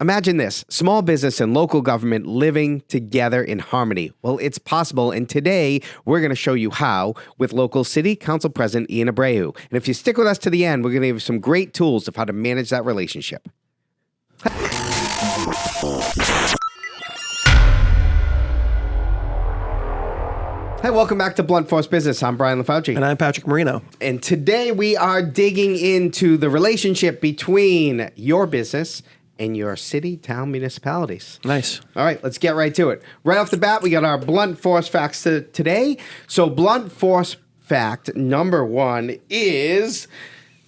Imagine this, small business and local government living together in harmony. Well, it's possible, and today we're going to show you how with local City Council President Ian Abreu. And if you stick with us to the end, we're going to give you some great tools of how to manage that relationship. Hi, welcome back to Blunt Force Business. I'm Brian LaFauci. And I'm Patrick Marino. And today we are digging into the relationship between your business and your city, town, municipalities. Nice. All right, let's get right to it. Right off the bat, we got our blunt force facts today. So blunt force fact number 1 is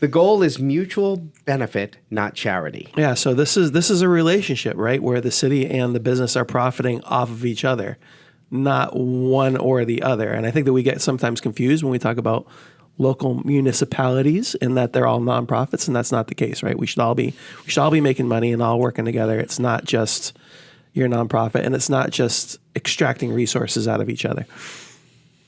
the goal is mutual benefit, not charity. Yeah, so this is a relationship, right, where the city and the business are profiting off of each other, not one or the other. And I think that we get sometimes confused when we talk about local municipalities in that they're all nonprofits, and that's not the case, right? We should all be making money and all working together. It's not just your nonprofit, and it's not just extracting resources out of each other.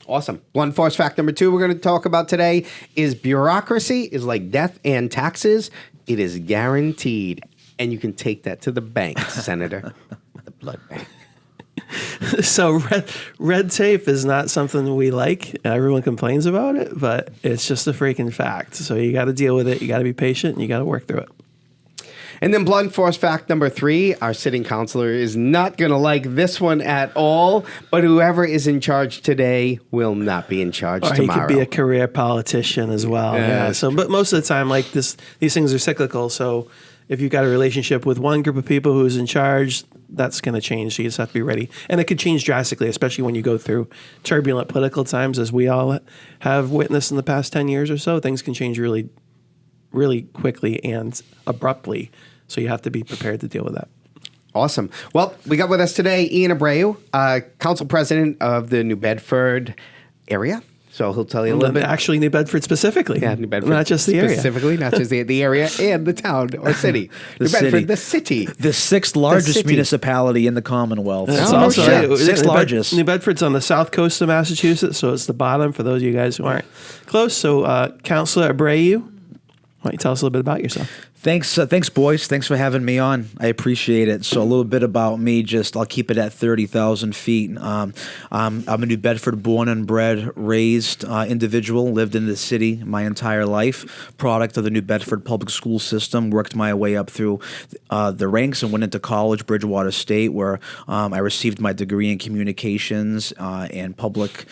Awesome. Blunt force fact number 2 we're going to talk about today is bureaucracy is like death and taxes. It is guaranteed, and you can take that to the bank, Senator. The blood bank. So red tape is not something we like. Everyone complains about it, but it's just a freaking fact. So you got to deal with it. You got to be patient, and you got to work through it. And then blunt force fact number 3, our sitting councilor is not going to like this one at all, but whoever is in charge today will not be in charge tomorrow. He could be a career politician as well. Yeah. So, but most of the time, like these things are cyclical. So if you've got a relationship with one group of people who's in charge, that's going to change. So you just have to be ready. And it could change drastically, especially when you go through turbulent political times, as we all have witnessed in the past 10 years or so. Things can change really, really quickly and abruptly. So you have to be prepared to deal with that. Awesome. Well, we got with us today Ian Abreu, council president of the New Bedford area. So he'll tell you a little bit. Actually, New Bedford specifically. Yeah, New Bedford. Not just the area. Specifically, not just the area and the town or city. New Bedford, the city. The 6th largest municipality in the Commonwealth. It's also also sixth largest. New Bedford's on the south coast of Massachusetts, so it's the bottom for those of you guys who aren't close. So, Councilor Abreu, why don't you tell us a little bit about yourself? Thanks, boys. Thanks for having me on. I appreciate it. So a little bit about me, I'll keep it at 30,000 feet. I'm a New Bedford born and bred, raised individual, lived in the city my entire life, product of the New Bedford public school system, worked my way up through the ranks and went into college, Bridgewater State, where I received my degree in communications and public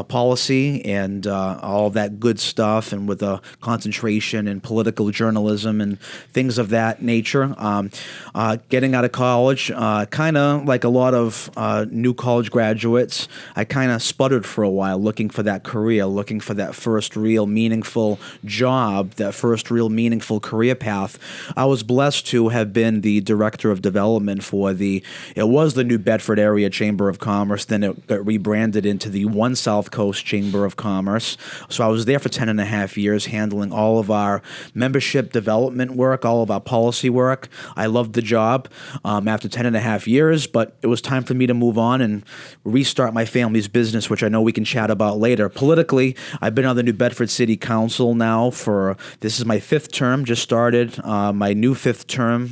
policy and all that good stuff, and with a concentration in political journalism and things of that nature. Getting out of college, kind of like a lot of new college graduates, I kind of sputtered for a while looking for that career, looking for that first real meaningful job, that first real meaningful career path. I was blessed to have been the director of development for it was the New Bedford Area Chamber of Commerce, then it got rebranded into the One South Coast Chamber of Commerce. So I was there for 10 and a half years handling all of our membership development work, all of our policy work. I loved the job after 10 and a half years, but it was time for me to move on and restart my family's business, which I know we can chat about later. Politically, I've been on the New Bedford City Council now this is my 5th term, just started my new 5th term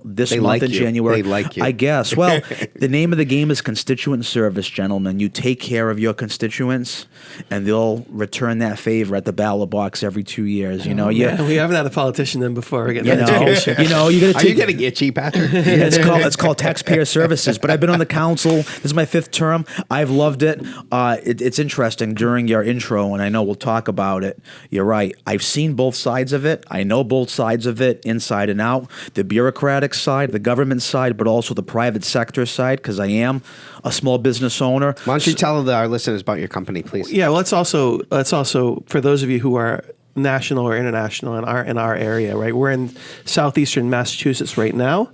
this month in January. They like you. I guess. Well, the name of the game is constituent service, gentlemen. You take care of your constituents, and they'll return that favor at the ballot box every 2 years. You know, we haven't had a politician then before. We're getting you know, you got to Are you getting itchy, Patrick? It's called taxpayer services. But I've been on the council. This is my 5th term. I've loved it. It's interesting during your intro, and I know we'll talk about it. You're right. I've seen both sides of it. I know both sides of it, inside and out. The bureaucratic side, the government side, but also the private sector side, because I am a small business owner. Why don't you tell our listeners about your company, please? Yeah, well, let's also for those of you who are national or international in our area, right? We're in southeastern Massachusetts right now,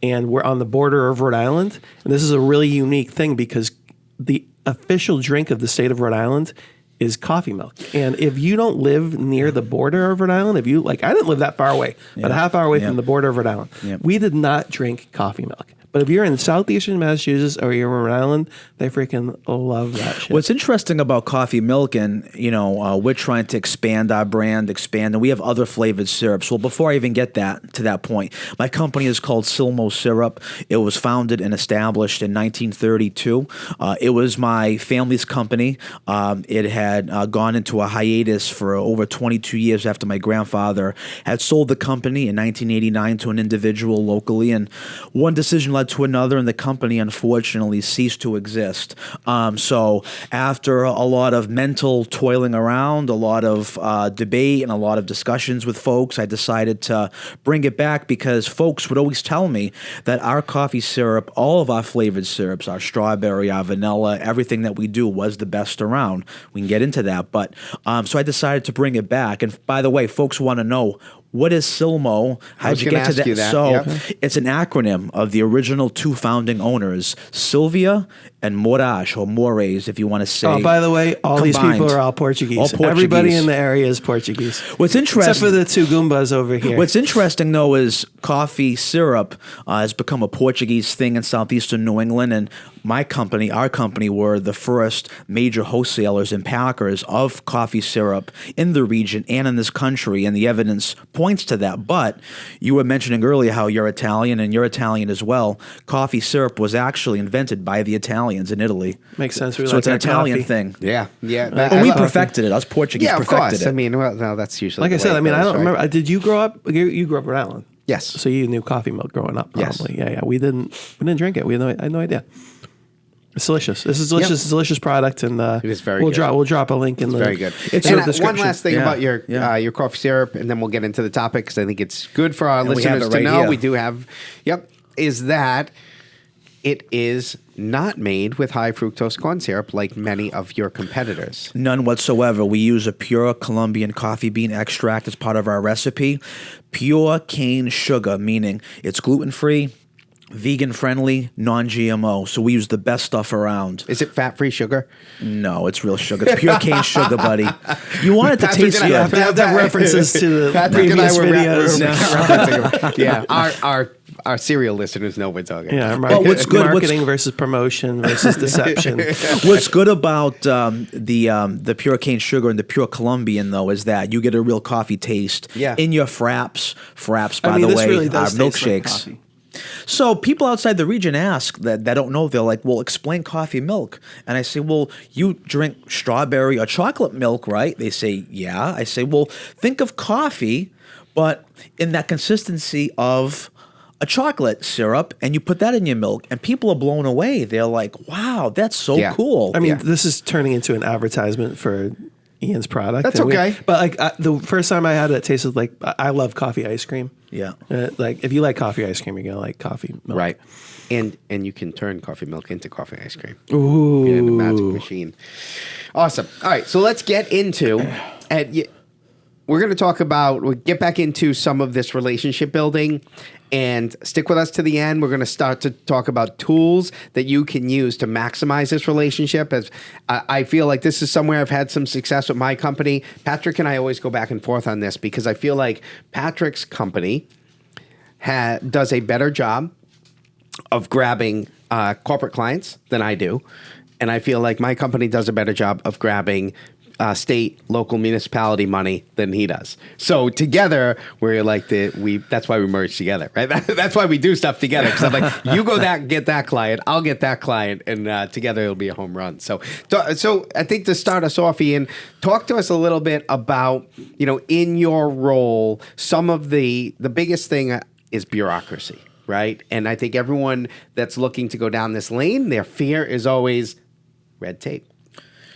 and we're on the border of Rhode Island. And this is a really unique thing because the official drink of the state of Rhode Island is coffee milk. And if you don't live near the border of Rhode Island, I didn't live that far away, but a half hour away from the border of Rhode Island, we did not drink coffee milk. But if you're in southeastern Massachusetts or you're in Rhode Island, they freaking love that shit. What's interesting about coffee milk, and we're trying to expand our brand, and we have other flavored syrups. Well, before I even get to that point, my company is called Silmo Syrup. It was founded and established in 1932. It was my family's company. It had gone into a hiatus for over 22 years after my grandfather had sold the company in 1989 to an individual locally, and one decision led to another, and the company unfortunately ceased to exist. So after a lot of mental toiling around, a lot of debate, and a lot of discussions with folks, I decided to bring it back because folks would always tell me that our coffee syrup, all of our flavored syrups, our strawberry, our vanilla, everything that we do was the best around. We can get into that, but so I decided to bring it back. And by the way, folks want to know, what is Silmo? How'd you get to that? So it's an acronym of the original two founding owners, Sylvia and Moraes, or Mores, if you want to say. Oh, by the way, all combined. these people are all Portuguese. All Portuguese. Everybody in the area is Portuguese. What's interesting, except for the two Goombas over here. What's interesting, though, is coffee syrup has become a Portuguese thing in southeastern New England, and our company, were the first major wholesalers and packers of coffee syrup in the region and in this country, and the evidence points to that. But you were mentioning earlier how you're Italian, and you're Italian as well. Coffee syrup was actually invented by the Italians in Italy. Makes sense. So it's an Italian thing. Yeah. But we perfected it. Us Portuguese of perfected course. it. I mean, well, no, that's usually like I said. I mean, I don't remember. Right? Did you grow up? You grew up in Rhode Island. Yes. So you knew coffee milk growing up, probably. Yes. Yeah. We didn't drink it. I had no idea. It's delicious. This is delicious. Yep. It's a delicious product, and it is very good. good. We'll drop a link in the very good. One last thing about your coffee syrup, and then we'll get into the topic because I think it's good for our listeners to know. Here. We do have, is that it is not made with high fructose corn syrup like many of your competitors. None whatsoever. We use a pure Colombian coffee bean extract as part of our recipe. Pure cane sugar, meaning it's gluten-free, vegan-friendly, non-GMO. So we use the best stuff around. Is it fat-free sugar? No, it's real sugar. It's pure cane sugar, buddy. You want it to Patrick taste and good. That references to the Patrick previous and I videos. referencing. Yeah, our serial listeners know we're talking. Yeah, what's good? Marketing versus promotion versus deception. What's good about the pure cane sugar and the pure Colombian, though, is that you get a real coffee taste in your fraps. Fraps, by the way, really are milkshakes. Like so people outside the region ask that don't know. They're like, well, explain coffee milk. And I say, well, you drink strawberry or chocolate milk, right? They say, yeah. I say, well, think of coffee, but in that consistency of a chocolate syrup, and you put that in your milk, and people are blown away. They're like, wow, that's so cool. I mean, this is turning into an advertisement for Ian's product. That's okay. But the first time I had it, tasted like, I love coffee ice cream. Yeah. Like if you like coffee ice cream, you're going to like coffee milk. Right. And you can turn coffee milk into coffee ice cream. Ooh. In a magic machine. Awesome. All right. So let's get into, we're going to talk about, we'll get back into some of this relationship building, and stick with us to the end. We're going to start to talk about tools that you can use to maximize this relationship. As I feel like this is somewhere I've had some success with my company. Patrick and I always go back and forth on this because I feel like Patrick's company does a better job of grabbing corporate clients than I do. And I feel like my company does a better job of grabbing state, local municipality money than he does. So together, we're like that's why we merge together, right? That's why we do stuff together. Because I'm like, you go get that client, I'll get that client, and together it'll be a home run. So I think to start us off, Ian, talk to us a little bit about, in your role, some of the biggest thing is bureaucracy, right? And I think everyone that's looking to go down this lane, their fear is always red tape.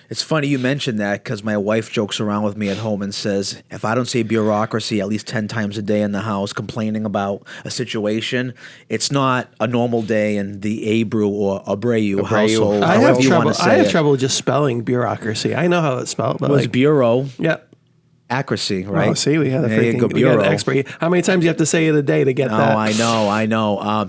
It's funny you mentioned that because my wife jokes around with me at home and says, if I don't say bureaucracy at least 10 times a day in the house complaining about a situation, it's not a normal day in the Abreu or Abreu household. I have trouble just spelling bureaucracy. I know how it's spelled. But it's bureau. Yeah. Accuracy, right? Oh, see, we got an expert. How many times do you have to say it a day to get that? Oh, I know.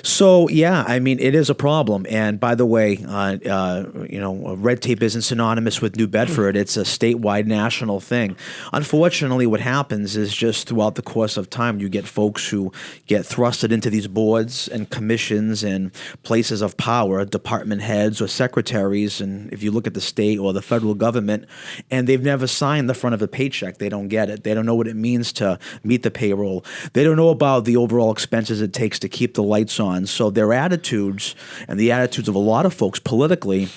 So yeah, I mean, it is a problem. And by the way, red tape isn't synonymous with New Bedford. It's a statewide, national thing. Unfortunately, what happens is just throughout the course of time, you get folks who get thrusted into these boards and commissions and places of power, department heads or secretaries. And if you look at the state or the federal government, and they've never signed the front of a paycheck, they don't get it. They don't know what it means to meet the payroll. They don't know about the overall expenses it takes to keep the lights on. So their attitudes and the attitudes of a lot of folks politically,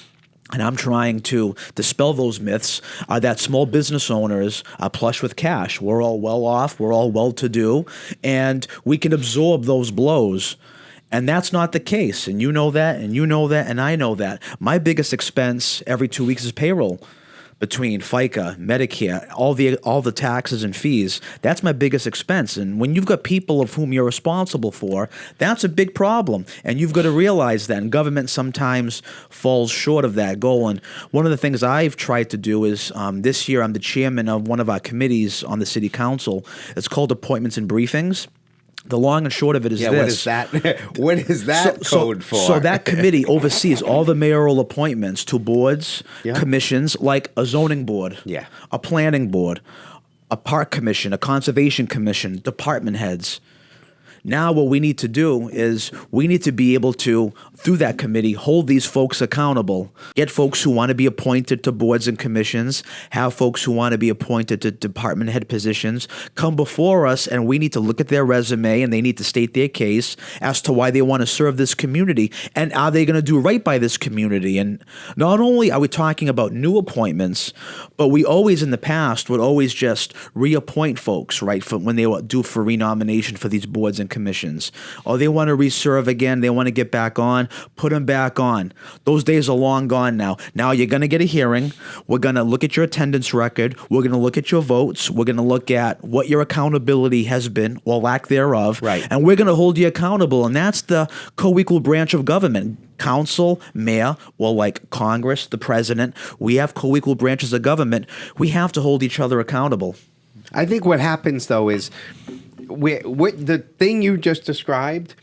and I'm trying to dispel those myths, are that small business owners are plush with cash. We're all well off. We're all well-to-do, and we can absorb those blows. And that's not the case. And you know that, and you know that, and I know that. My biggest expense every 2 weeks is payroll. Between FICA, Medicare, all the taxes and fees, that's my biggest expense. And when you've got people of whom you're responsible for, that's a big problem. And you've got to realize that. And government sometimes falls short of that goal. And one of the things I've tried to do is this year I'm the chairman of one of our committees on the city council. It's called Appointments and Briefings. The long and short of it is this. What is that? What is that code for? So that committee oversees all the mayoral appointments to boards, commissions, like a zoning board, a planning board, a park commission, a conservation commission, department heads. Now what we need to do is we need to be able to, through that committee, hold these folks accountable, get folks who want to be appointed to boards and commissions, have folks who want to be appointed to department head positions, come before us, and we need to look at their resume, and they need to state their case as to why they want to serve this community, and are they going to do right by this community? And not only are we talking about new appointments, but we always in the past would always just reappoint folks, right, for when they were due for renomination for these boards and commissions. Or they want to reserve again, they want to get back on, put them back on. Those days are long gone now. Now you're going to get a hearing. We're going to look at your attendance record. We're going to look at your votes. We're going to look at what your accountability has been or lack thereof. Right. And we're going to hold you accountable. And that's the co-equal branch of government. Council, mayor, or like Congress, the president. We have co-equal branches of government. We have to hold each other accountable. I think what happens, though, is the thing you just described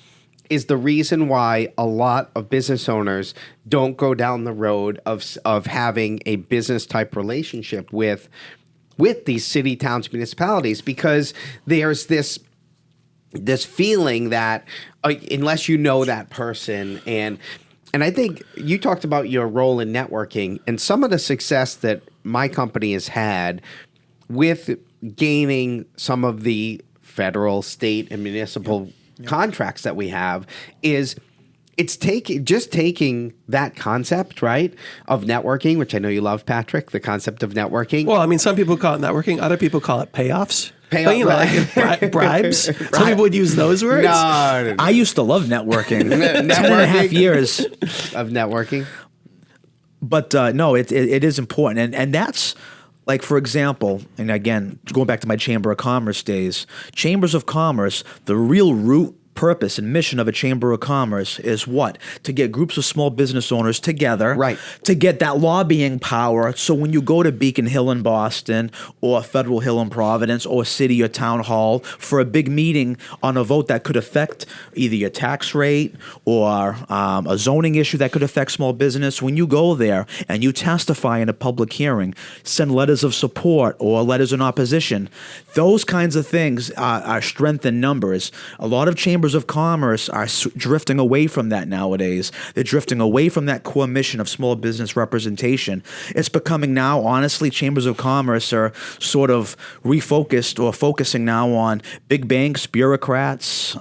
is the reason why a lot of business owners don't go down the road of having a business type relationship with these city, towns, municipalities, because there's this feeling that unless you know that person, and I think you talked about your role in networking and some of the success that my company has had with gaining some of the federal, state, and municipal contracts that we have is it's taking that concept, right, of networking, which I know you love, Patrick, the concept of networking. Well, I mean, some people call it networking. Other people call it payoffs. But, like bribes. Some people would use those words. No. I used to love networking. 10.5 years of networking. But no, it is important. And that's, like, for example, and again, going back to my Chamber of Commerce days, Chambers of Commerce, the real root purpose and mission of a Chamber of Commerce is what? To get groups of small business owners together, right, to get that lobbying power. So when you go to Beacon Hill in Boston or Federal Hill in Providence or city or town hall for a big meeting on a vote that could affect either your tax rate or a zoning issue that could affect small business, when you go there and you testify in a public hearing, send letters of support or letters in opposition, those kinds of things are strength in numbers. A lot of chambers of commerce are drifting away from that nowadays. They're drifting away from that core mission of small business representation. It's becoming now, honestly, chambers of commerce are sort of refocused or focusing now on big banks, bureaucrats,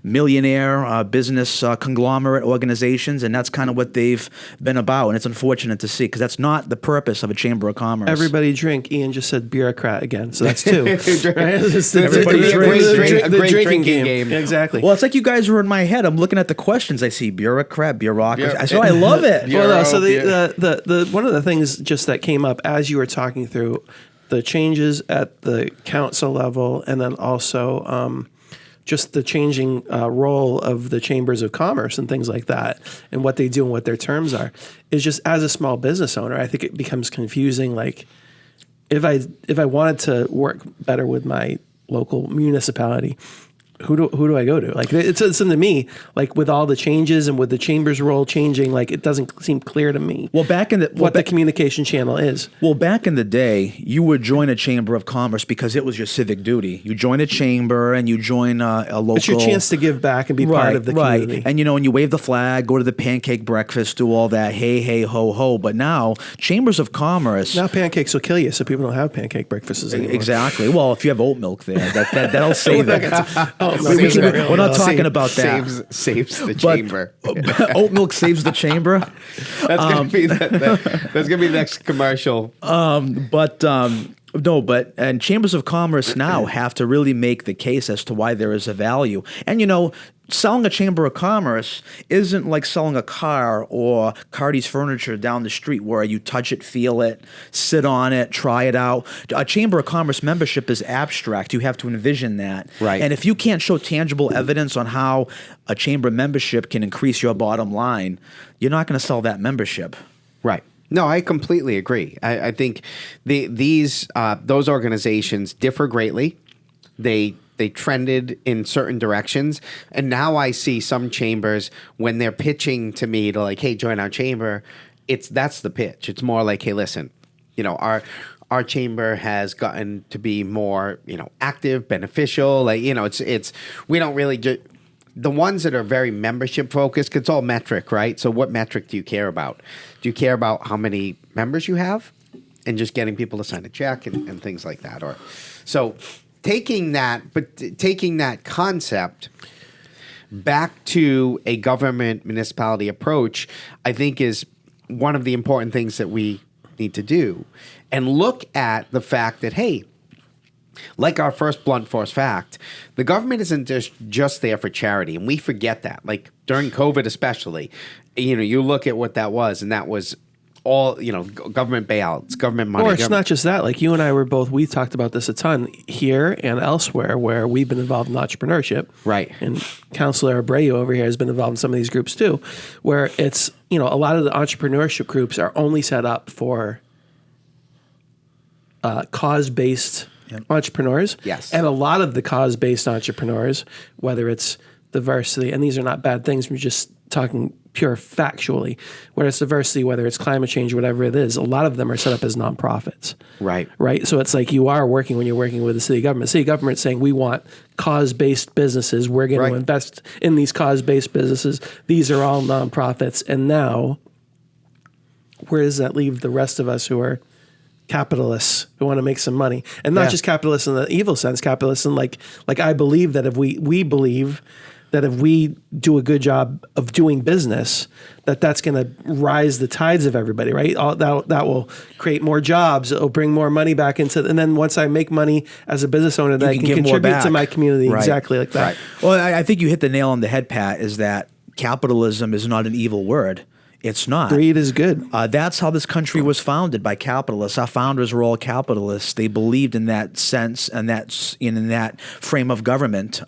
millionaire business conglomerate organizations, and that's kind of what they've been about. And it's unfortunate to see because that's not the purpose of a chamber of commerce. Everybody drink. Ian just said bureaucrat again, so that's two. Right? Everybody drink. The drinking game. Exactly. Well, it's like you guys were in my head. I'm looking at the questions. I see bureaucrat, bureaucracy. So I love it. Well, no, so the one of the things just that came up as you were talking through the changes at the council level, and then also just the changing role of the chambers of commerce and things like that, and what they do and what their terms are, is just as a small business owner, I think it becomes confusing. Like, if I wanted to work better with my local municipality, who do I go to? Like it's to me, like with all the changes and with the chamber's role changing, like it doesn't seem clear to me. Well, the communication channel is. Well, back in the day, you would join a chamber of commerce because it was your civic duty. You join a chamber and you join a local. It's your chance to give back and be part of the community. And and you wave the flag, go to the pancake breakfast, do all that. Hey, hey, ho, ho. But now chambers of commerce. Now pancakes will kill you, so people don't have pancake breakfasts anymore. Exactly. Well, if you have oat milk there, that'll save it. We're not talking about that. Saves the chamber. Oat milk saves the chamber. That's gonna be that's gonna be the next commercial. And chambers of commerce now have to really make the case as to why there is a value. And selling a chamber of commerce isn't like selling a car or Cardi's Furniture down the street where you touch it, feel it, sit on it, try it out. A chamber of commerce membership is abstract. You have to envision that. Right. And if you can't show tangible evidence on how a chamber membership can increase your bottom line, you're not going to sell that membership. Right. No, I completely agree. I think those organizations differ greatly. They trended in certain directions, and now I see some chambers when they're pitching to me to like, hey, join our chamber. That's the pitch. It's more like, hey, listen, our chamber has gotten to be more active, beneficial. Like it's we don't really the ones that are very membership focused. It's all metric, right? So what metric do you care about? Do you care about how many members you have, and just getting people to sign a check and things like that, or so. Taking that concept back to a government municipality approach, I think is one of the important things that we need to do, and look at the fact that, hey, like our first blunt force fact, the government isn't just there for charity, and we forget that. Like during COVID especially, you look at what that was, and that was all, government bailouts, government money. Or it's not just that. Like you and I we talked about this a ton here and elsewhere where we've been involved in entrepreneurship. Right. And Councilor Abreu over here has been involved in some of these groups too, where it's, a lot of the entrepreneurship groups are only set up for cause-based entrepreneurs. Yes. And a lot of the cause-based entrepreneurs, whether it's diversity, and these are not bad things, we're just talking pure factually, whether it's diversity, whether it's climate change, whatever it is, a lot of them are set up as nonprofits. Right. Right. So it's like you are working when you're working with the city government. City government saying we want cause-based businesses. We're going to invest in these cause-based businesses. These are all nonprofits. And now, where does that leave the rest of us who are capitalists who want to make some money? And not just capitalists in the evil sense, capitalists in like I believe that if we believe that if we do a good job of doing business, that's going to rise the tides of everybody, right? That will create more jobs. It'll bring more money back into, and then once I make money as a business owner, that I can contribute to my community. Right. Exactly like that. Right. Well, I think you hit the nail on the head, Pat, is that capitalism is not an evil word. It's not. Greed is good. That's how this country was founded, by capitalists. Our founders were all capitalists. They believed in that sense and in that frame of government.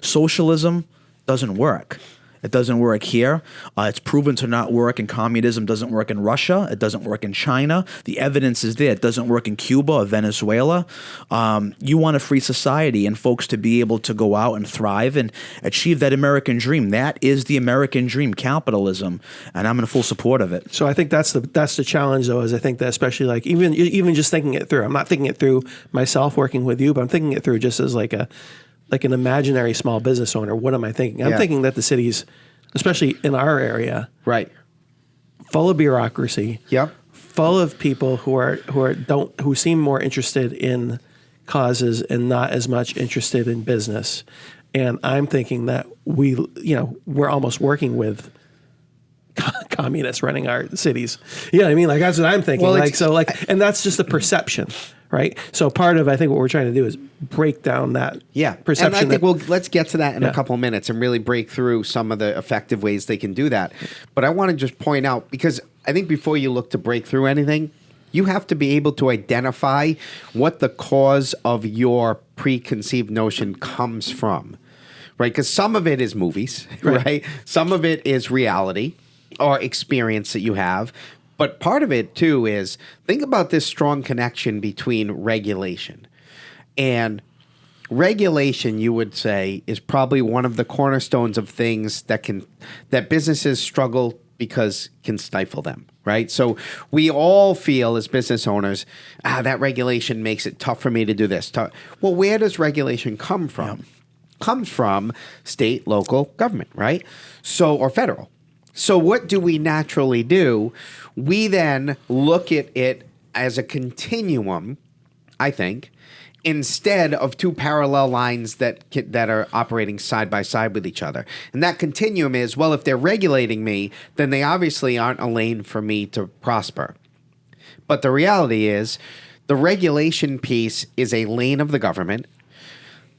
Socialism doesn't work. It doesn't work here. It's proven to not work, and communism doesn't work in Russia. It doesn't work in China. The evidence is there. It doesn't work in Cuba or Venezuela. You want a free society and folks to be able to go out and thrive and achieve that American dream. That is the American dream, capitalism, and I'm in full support of it. So I think that's the challenge, though, is I think that especially like even just thinking it through. I'm not thinking it through myself working with you, but I'm thinking it through just as like an imaginary small business owner. What am I thinking? I'm thinking that the city's, especially in our area, right, full of bureaucracy, yep, full of people who seem more interested in causes and not as much interested in business. And I'm thinking that we're almost working with communists running our cities. You know what I mean? Like that's what I'm thinking. Well, and that's just a perception. Right. So part of, I think, what we're trying to do is break down that perception. And I think let's get to that in a couple of minutes and really break through some of the effective ways they can do that. But I want to just point out, because I think before you look to break through anything, you have to be able to identify what the cause of your preconceived notion comes from. Right. Because some of it is movies, right? Some of it is reality or experience that you have. But part of it, too, is think about this strong connection between regulation. And regulation, you would say, is probably one of the cornerstones of things that businesses struggle because can stifle them, right? So we all feel as business owners, that regulation makes it tough for me to do this. Well, where does regulation come from? Comes from state, local government, right? So, or federal. So what do we naturally do? We then look at it as a continuum, I think, instead of two parallel lines that are operating side by side with each other. And that continuum is, well, if they're regulating me, then they obviously aren't a lane for me to prosper. But the reality is, the regulation piece is a lane of the government.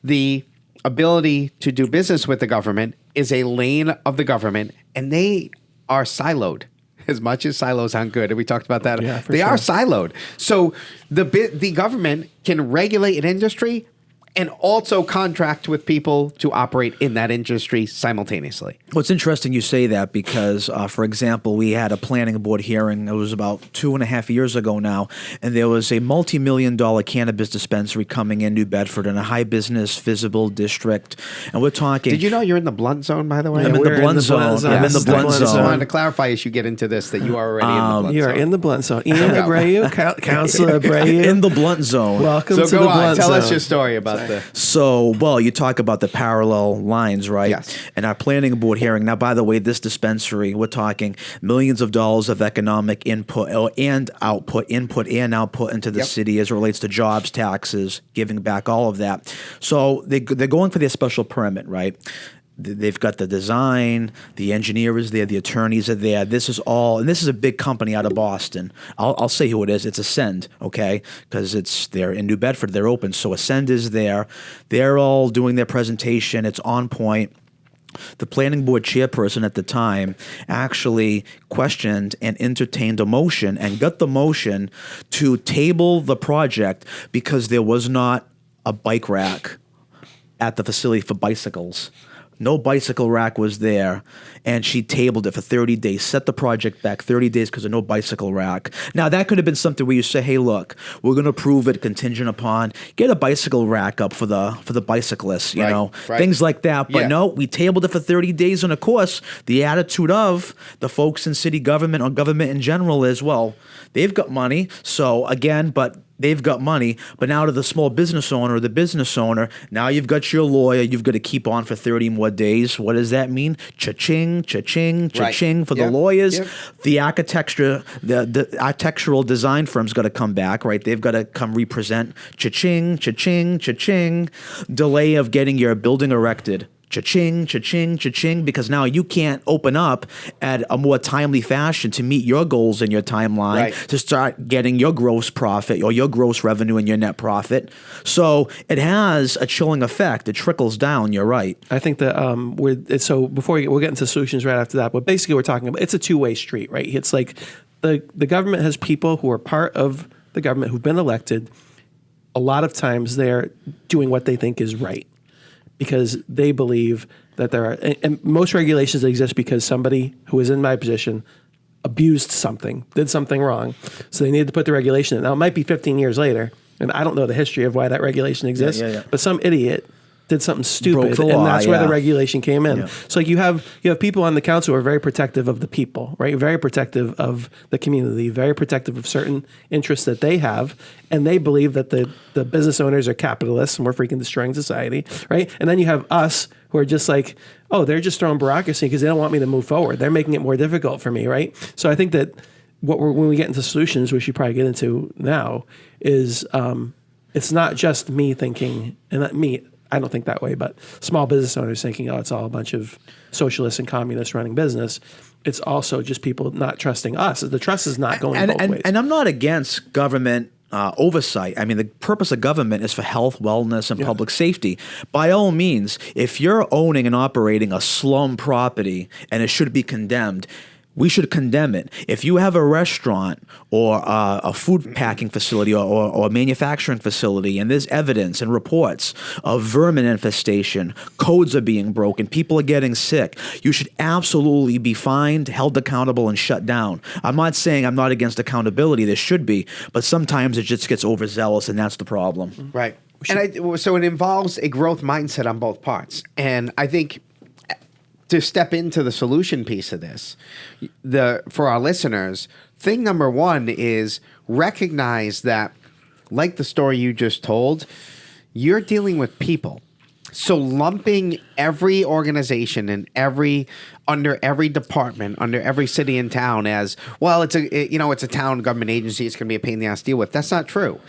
The ability to do business with the government is a lane of the government, and they are siloed. As much as silos aren't good, and we talked about that, they are siloed. So the government can regulate an industry and also contract with people to operate in that industry simultaneously. Well, it's interesting you say that because, for example, we had a planning board hearing. It was about 2.5 years ago now, and there was a multi-million-dollar cannabis dispensary coming in New Bedford in a high business visible district, and we're talking. Did you know you're in the blunt zone, by the way? I'm in the blunt zone. I'm in the blunt zone. I wanted to clarify as you get into this that you are already in the blunt zone. You are in the blunt zone. Ian Abreu, Councilor Abreu. In the blunt zone. Welcome so to the go on. blunt Tell zone. us your story about the. So, well, you talk about the parallel lines, right? Yes. And our planning board hearing. Now, by the way, this dispensary, we're talking millions of dollars of economic input and output into the city as it relates to jobs, taxes, giving back, all of that. So they're going for their special permit, right? They've got the design, the engineer is there, the attorneys are there. This is all, and this is a big company out of Boston. I'll say who it is. It's Ascend, okay? Because they're in New Bedford. They're open. So Ascend is there. They're all doing their presentation. It's on point. The planning board chairperson at the time actually questioned and entertained a motion and got the motion to table the project because there was not a bike rack at the facility for bicycles. No bicycle rack was there, and she tabled it for 30 days, set the project back 30 days because of no bicycle rack. Now, that could have been something where you say, hey, look, we're going to approve it contingent upon, get a bicycle rack up for the bicyclists, you know, things like that. But no, we tabled it for 30 days, and of course, the attitude of the folks in city government or government in general is, well, they've got money, so again, but they've got money, but now to the small business owner or the business owner, now you've got your lawyer, you've got to keep on for 30 more days. What does that mean? Cha-ching, cha-ching, cha-ching for the lawyers. The architecture, the architectural design firm's got to come back, right? They've got to come represent. Cha-ching, cha-ching, cha-ching. Delay of getting your building erected. Cha-ching, cha-ching, cha-ching, because now you can't open up at a more timely fashion to meet your goals in your timeline to start getting your gross profit or your gross revenue and your net profit. So it has a chilling effect. It trickles down. You're right. I think that so before we'll get into solutions right after that, but basically we're talking about, it's a two-way street, right? It's like the government has people who are part of the government who've been elected. A lot of times they're doing what they think is right, because they believe that there are, and most regulations exist because somebody who is in my position abused something, did something wrong. So they needed to put the regulation in. Now, it might be 15 years later, and I don't know the history of why that regulation exists, but some idiot did something stupid, and that's where the regulation came in. So like you have people on the council who are very protective of the people, right? Very protective of the community, very protective of certain interests that they have, and they believe that the business owners are capitalists and we're freaking destroying society, right? And then you have us who are just like, oh, they're just throwing bureaucracy because they don't want me to move forward. They're making it more difficult for me, right? So I think that when we get into solutions, which you probably get into now, is it's not just me thinking, and not me, I don't think that way, but small business owners thinking, oh, it's all a bunch of socialists and communists running business. It's also just people not trusting us. The trust is not going both ways. And I'm not against government oversight. I mean, the purpose of government is for health, wellness, and public safety. By all means, if you're owning and operating a slum property and it should be condemned, we should condemn it. If you have a restaurant or a food packing facility or a manufacturing facility and there's evidence and reports of vermin infestation, codes are being broken, people are getting sick, you should absolutely be fined, held accountable, and shut down. I'm not saying I'm not against accountability. There should be, but sometimes it just gets overzealous, and that's the problem. Right. So it involves a growth mindset on both parts. And I think to step into the solution piece of this, for our listeners, thing number one is recognize that, like the story you just told, you're dealing with people. So lumping every organization and under every department, under every city and town as, well, it's a town government agency, it's going to be a pain in the ass to deal with. That's not true.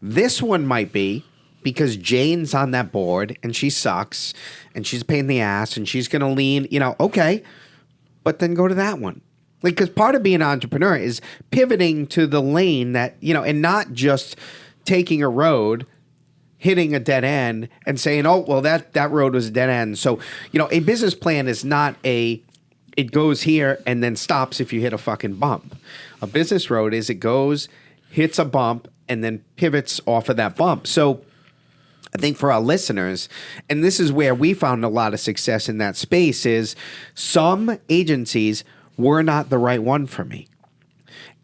This one might be because Jane's on that board and she sucks and she's a pain in the ass and she's going to lean, okay, but then go to that one. Like, because part of being an entrepreneur is pivoting to the lane that, and not just taking a road, hitting a dead end and saying, oh, well, that road was a dead end. So, a business plan is not it goes here and then stops if you hit a fucking bump. A business road is it goes, hits a bump, and then pivots off of that bump. So I think for our listeners, and this is where we found a lot of success in that space, is some agencies were not the right one for me.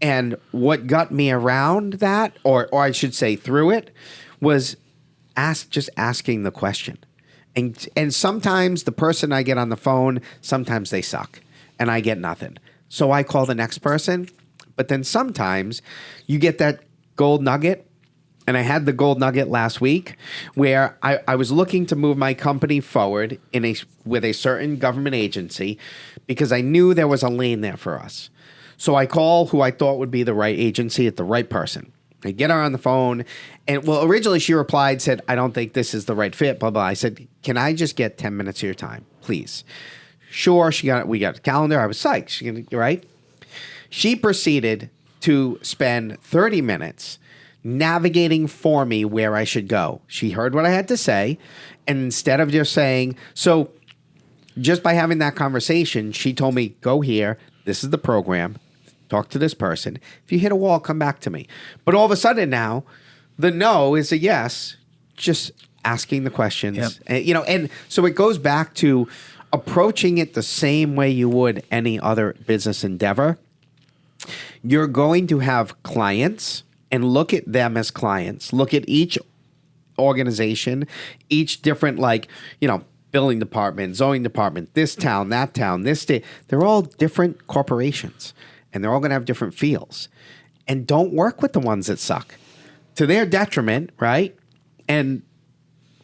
And what got me around that, or I should say through it, was just asking the question. And sometimes the person I get on the phone, sometimes they suck and I get nothing. So I call the next person. But then sometimes you get that gold nugget. And I had the gold nugget last week where I was looking to move my company forward with a certain government agency because I knew there was a lane there for us. So I call who I thought would be the right agency at the right person. I get her on the phone, and originally she replied, said, I don't think this is the right fit, blah, blah. I said, can I just get 10 minutes of your time, please? Sure, we got a calendar. I was psyched, right? She proceeded to spend 30 minutes navigating for me where I should go. She heard what I had to say, and instead of just saying, so just by having that conversation, she told me, go here, this is the program, talk to this person. If you hit a wall, come back to me. But all of a sudden now, the no is a yes, just asking the questions. Yep. And so it goes back to approaching it the same way you would any other business endeavor. You're going to have clients, and look at them as clients. Look at each organization, each different, building department, zoning department, this town, that town, this state. They're all different corporations, and they're all going to have different feels. And don't work with the ones that suck to their detriment, right? And,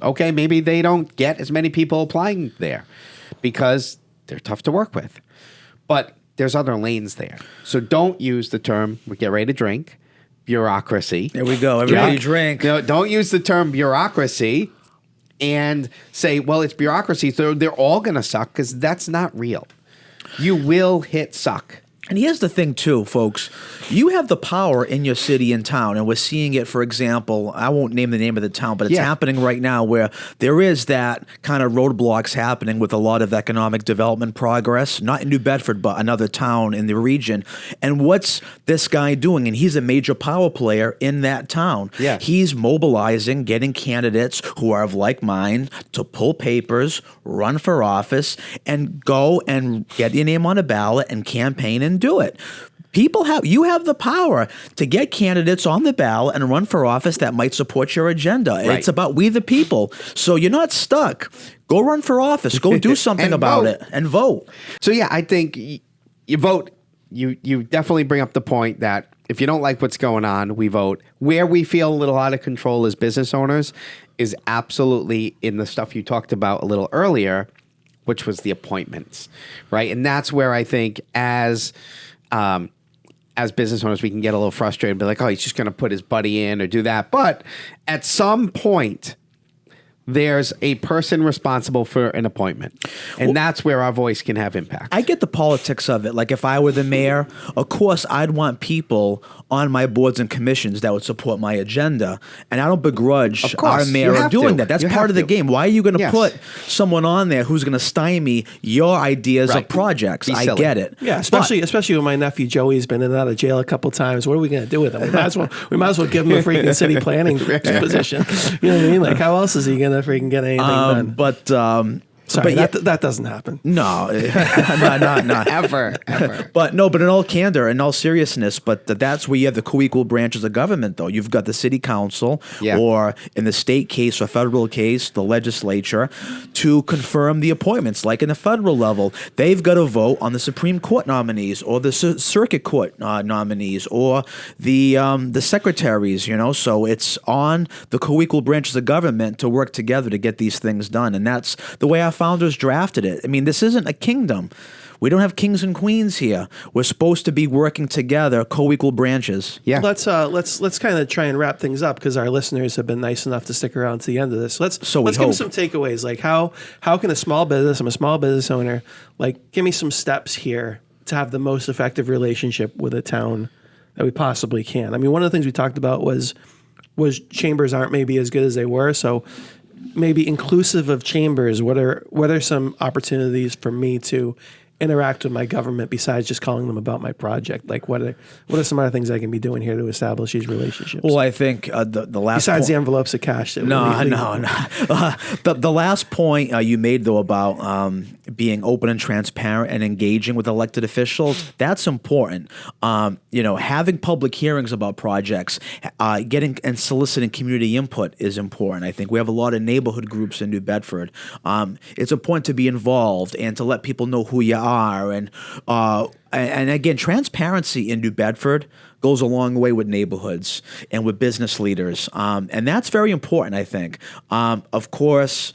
okay, maybe they don't get as many people applying there because they're tough to work with. But there's other lanes there. So don't use the term, we get ready to drink, bureaucracy. There we go. Everybody drink. Don't use the term bureaucracy and say, well, it's bureaucracy, so they're all going to suck, because that's not real. You will hit suck. And here's the thing, too, folks. You have the power in your city and town, and we're seeing it, for example, I won't name the name of the town, but it's happening right now where there is that kind of roadblocks happening with a lot of economic development progress, not in New Bedford, but another town in the region. And what's this guy doing? And he's a major power player in that town. Yeah. He's mobilizing, getting candidates who are of like mind to pull papers, run for office, and go and get your name on a ballot and campaign and do it. You have the power to get candidates on the ballot and run for office that might support your agenda. Right. It's about we the people. So you're not stuck. Go run for office. Go do something about it and vote. So yeah, I think you vote. You definitely bring up the point that if you don't like what's going on, we vote. Where we feel a little out of control as business owners is absolutely in the stuff you talked about a little earlier, which was the appointments, right? And that's where I think as business owners, we can get a little frustrated and be like, oh, he's just going to put his buddy in or do that. But at some point, there's a person responsible for an appointment. And that's where our voice can have impact. I get the politics of it. Like if I were the mayor, of course, I'd want people on my boards and commissions that would support my agenda. And I don't begrudge our mayor of doing that. That's part of the game. Why are you going to put someone on there who's going to stymie your ideas of projects? I get it. Yeah, especially when my nephew Joey's been in and out of jail a couple times. What are we going to do with him? We might as well give him a freaking city planning position. You know what I mean? Like, how else is he going to freaking get anything done? But Sorry, But that doesn't happen. No, not Ever. But in all candor, in all seriousness, but that's where you have the co-equal branches of government, though. You've got the city council, or in the state case or federal case, the legislature, to confirm the appointments. Like in the federal level, they've got to vote on the Supreme Court nominees or the Circuit Court nominees or the secretaries. So it's on the co-equal branches of government to work together to get these things done, and that's the way our founders drafted it. I mean, this isn't a kingdom. We don't have kings and queens here. We're supposed to be working together, co-equal branches. Yeah. Let's kind of try and wrap things up because our listeners have been nice enough to stick around to the end of this. Let's give them some takeaways. Like how can a small business? I'm a small business owner. Like, give me some steps here to have the most effective relationship with a town that we possibly can. I mean, one of the things we talked about was chambers aren't maybe as good as they were. So maybe inclusive of chambers, what are some opportunities for me to interact with my government besides just calling them about my project? Like what are some other things I can be doing here to establish these relationships? Well, I think the last besides the envelopes of cash. No. The last point you made though about being open and transparent and engaging with elected officials, that's important. Having public hearings about projects, getting and soliciting community input is important. I think we have a lot of neighborhood groups in New Bedford. It's important to be involved and to let people know who you are. And again, transparency in New Bedford goes a long way with neighborhoods and with business leaders. And that's very important, I think. Of course,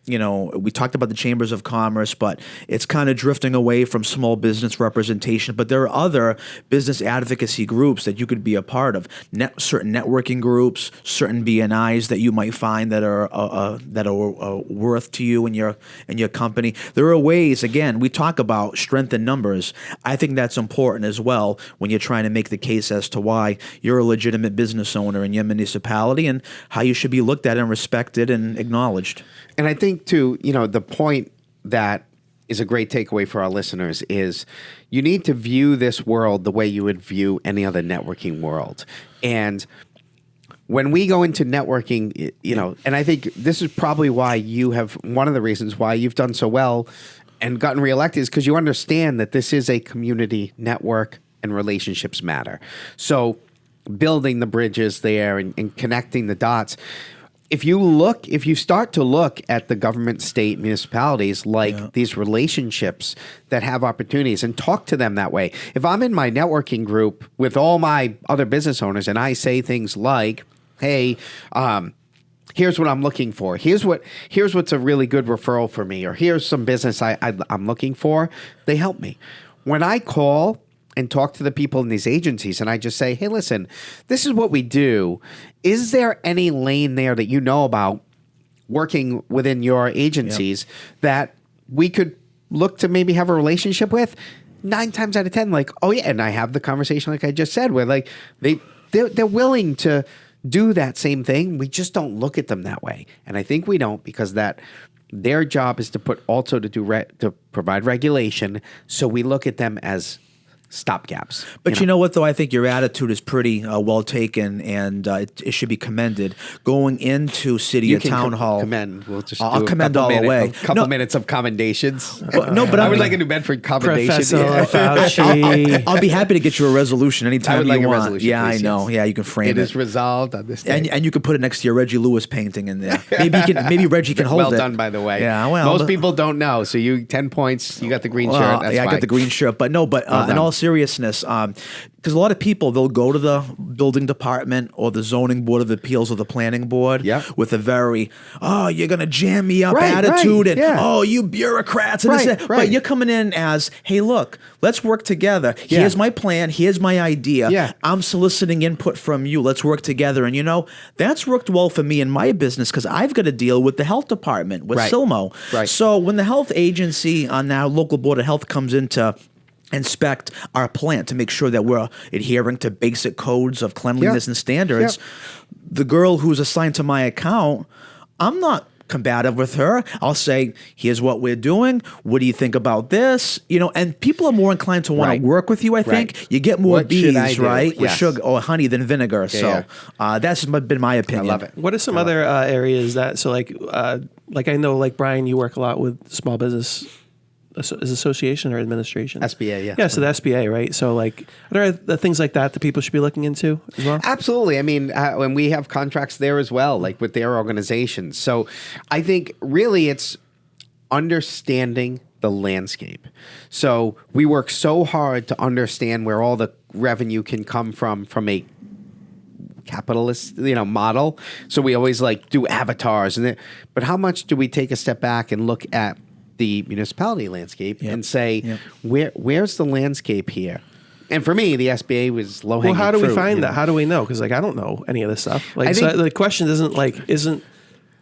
we talked about the chambers of commerce, but it's kind of drifting away from small business representation. But there are other business advocacy groups that you could be a part of. Certain networking groups, certain BNIs that you might find that are worth to you and your company. There are ways. Again, we talk about strength in numbers. I think that's important as well when you're trying to make the case as to why you're a legitimate business owner in your municipality and how you should be looked at and respected and acknowledged. And I think, too, the point that is a great takeaway for our listeners is you need to view this world the way you would view any other networking world. And when we go into networking, and I think this is probably why one of the reasons why you've done so well and gotten reelected is because you understand that this is a community network and relationships matter. So building the bridges there and connecting the dots. If you start to look at the government, state, municipalities like these relationships that have opportunities and talk to them that way. If I'm in my networking group with all my other business owners and I say things like, hey, here's what I'm looking for. Here's what's a really good referral for me, or here's some business I'm looking for. They help me. When I call and talk to the people in these agencies and I just say, hey, listen, this is what we do. Is there any lane there that you know about working within your agencies that we could look to maybe have a relationship with? 9 times out of 10, like, oh yeah. And I have the conversation like I just said where like they're willing to do that same thing. We just don't look at them that way. And I think we don't because their job is to provide regulation. So we look at them as stopgaps. But you know what, though? I think your attitude is pretty well taken, and it should be commended. Going into city or town hall, commend. We'll just I'll commend all the way. A couple minutes of commendations. But I would like a New Bedford commendation. Professor Fauci. I'll be happy to get you a resolution anytime I would like you a want. resolution, Yeah, please, I know. yes. Yeah, you can frame it. It is resolved on this day. And you can put it next to your Reggie Lewis painting in there. Maybe Reggie can hold it. Well done, by the way. Yeah, well, most people don't know. So 10 points. You got the green shirt. That's I fine. got the green shirt. But no, in all seriousness, because a lot of people, they'll go to the building department or the zoning board of appeals or the planning board with a very, you're going to jam me up attitude and, you bureaucrats. And this. But you're coming in as, hey, look, let's work together. Here's my plan. Here's my idea. Yeah. I'm soliciting input from you. Let's work together. And, that's worked well for me in my business because I've got to deal with the health department, with Silmo. Right. So when the health agency on our local board of health comes into inspect our plant to make sure that we're adhering to basic codes of cleanliness and standards. The girl who's assigned to my account, I'm not combative with her. I'll say, here's what we're doing. What do you think about this? And people are more inclined to want to work with you, I think. Right. You get more What should I bees, do? right? With Yes. sugar or honey than vinegar. So that's been my opinion. I love it. What are some other areas that, so like I know, like Brian, you work a lot with small business association or administration? SBA, yeah. Yeah, so the SBA, right? So like, are there things like that people should be looking into as well? Absolutely. I mean, when we have contracts there as well, like with their organizations. So I think really it's understanding the landscape. So we work so hard to understand where all the revenue can come from a capitalist, model. So we always do avatars but how much do we take a step back and look at the municipality landscape and say, where's the landscape here? And for me, the SBA was low hanging fruit. Well, how do we find that? How do we know? Because I don't know any of this stuff. The question isn't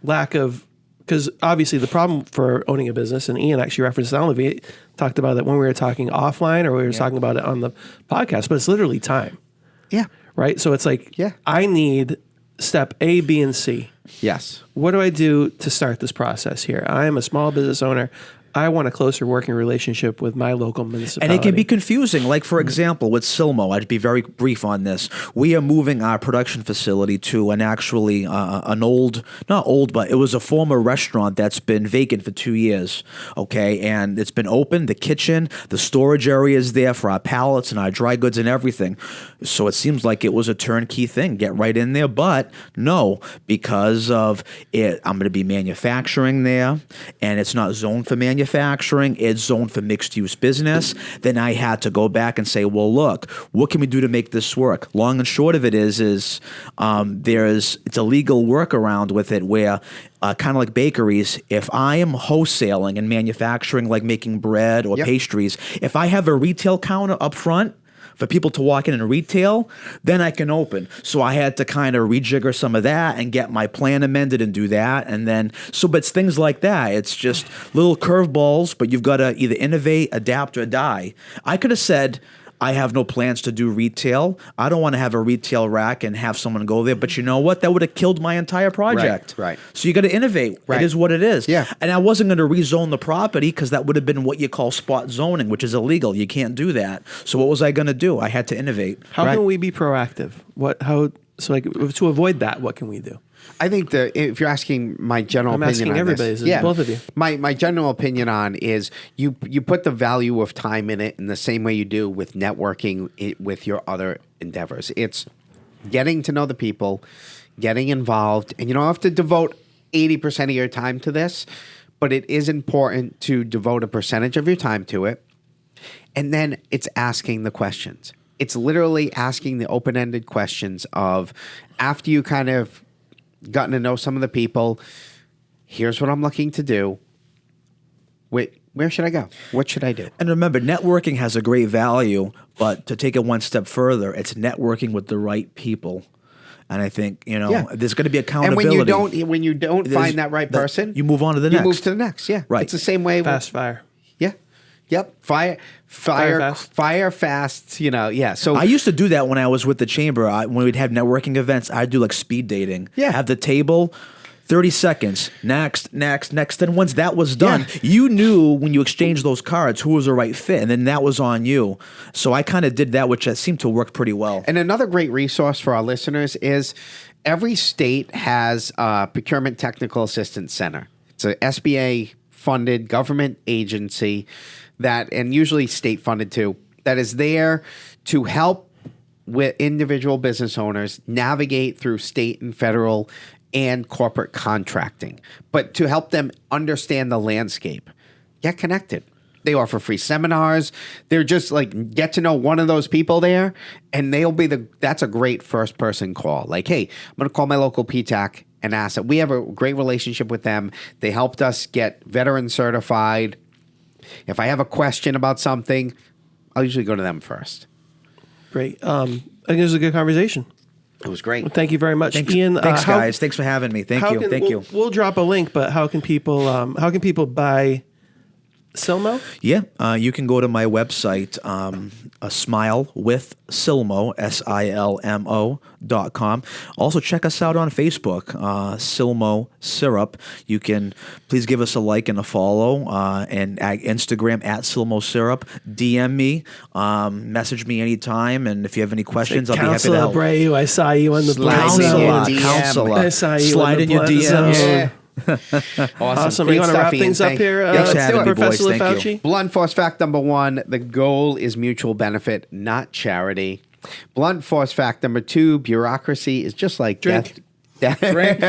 lack of, because obviously the problem for owning a business, and Ian actually referenced, I don't know if he talked about it when we were talking offline or we were talking about it on the podcast, but it's literally time. Yeah. Right? So it's I need step A, B, and C. Yes. What do I do to start this process here? I am a small business owner. I want a closer working relationship with my local municipality. And it can be confusing. Like, for example, with Silmo, I'd be very brief on this. We are moving our production facility to an old, not old, but it was a former restaurant that's been vacant for 2 years, okay? And it's been open, the kitchen, the storage area is there for our pallets and our dry goods and everything. So it seems like it was a turnkey thing. Get right in there. But no, because of it, I'm going to be manufacturing there, and it's not zoned for manufacturing. It's zoned for mixed-use business. Then I had to go back and say, well, look, what can we do to make this work? Long and short of it is it's a legal workaround with it where kind of like bakeries, if I am wholesaling and manufacturing, like making bread or pastries, if I have a retail counter up front for people to walk in and retail, then I can open. So I had to kind of rejigger some of that and get my plan amended and do that. And then, but it's things like that. It's just little curveballs, but you've got to either innovate, adapt, or die. I could have said, I have no plans to do retail. I don't want to have a retail rack and have someone go there. But you know what? That would have killed my entire project. Right. So you got to innovate. Right. It is what it is. Yeah. And I wasn't going to rezone the property because that would have been what you call spot zoning, which is illegal. You can't do that. So what was I going to do? I had to innovate. How can we be proactive? To avoid that, what can we do? I think if you're asking my general opinion asking on everybody, this, both of you. My general opinion on is you put the value of time in it in the same way you do with networking with your other endeavors. It's getting to know the people, getting involved, and you don't have to devote 80% of your time to this, but it is important to devote a percentage of your time to it. And then it's asking the questions. It's literally asking the open-ended questions of, after you kind of gotten to know some of the people, here's what I'm looking to do. Where should I go? What should I do? And remember, networking has a great value, but to take it one step further, it's networking with the right people. And I think, there's going to be accountability. And when you don't find that right person, you move on to the next. You move to the next. Yeah. Right. It's the same way. Fast fire. Yeah. Yep. Fire fast. Yeah. So I used to do that when I was with the chamber. When we'd have networking events, I'd do like speed dating. Yeah. Have the table, 30 seconds. Next. Then once that was done, you knew when you exchanged those cards who was the right fit, and then that was on you. So I kind of did that, which seemed to work pretty well. And another great resource for our listeners is every state has a Procurement Technical Assistance Center. It's a SBA funded government agency and usually state funded too, that is there to help with individual business owners navigate through state and federal and corporate contracting, but to help them understand the landscape, get connected. They offer free seminars. They're just get to know one of those people there, and that's a great first person call. Like, hey, I'm going to call my local PTAC and ask that. We have a great relationship with them. They helped us get veteran certified. If I have a question about something, I'll usually go to them first. Great. I think it was a good conversation. It was great. Well, thank you very much, Ian. Thanks, guys. Thanks for having me. Thank you. We'll drop a link, but how can people buy Silmo? Yeah, you can go to my website, a smile with Silmo, SILMO.com. Also, check us out on Facebook, Silmo Syrup. You can please give us a like and a follow, and at Instagram at Silmo Syrup. DM me, message me anytime, and if you have any questions, I'll be happy to help. Counselor Abreu, I saw you on the Counselor, I saw you slide in your DMs. Yeah. Awesome. Great You want to stuff, wrap Ian. things up Thank- here, Yeah, let's do it. Professor boys. Thank you. Fauci? Blunt force fact number 1, the goal is mutual benefit, not charity. Blunt force fact number 2, bureaucracy is just like Drink. death. Drink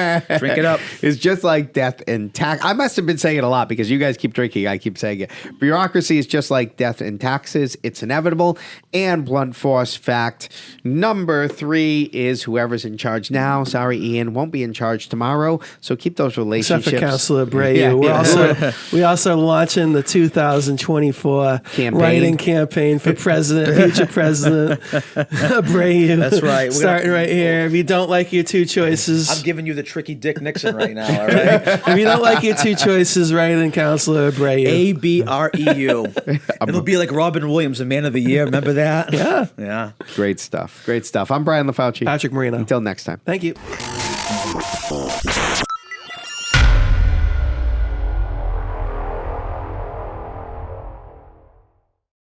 it up. It's just like death and tax. I must have been saying it a lot because you guys keep drinking. I keep saying it. Bureaucracy is just like death and taxes. It's inevitable. And blunt force fact number 3 is whoever's in charge now, sorry, Ian, won't be in charge tomorrow. So keep those Except relationships. for Counselor Abreu. Yeah, We also launching the 2024 Campaign. writing campaign for president, future president Abreu. That's right. Starting right here. If you don't like your two choices, I'm giving you the tricky Dick Nixon right now, all right? if you don't like your two choices, write in Counselor Abreu. ABREU. It'll be like Robin Williams, a Man of the Year. Remember that? Yeah. Yeah. Great stuff. Great stuff. I'm Brian LaFauci. Patrick Marino. Until next time. Thank you.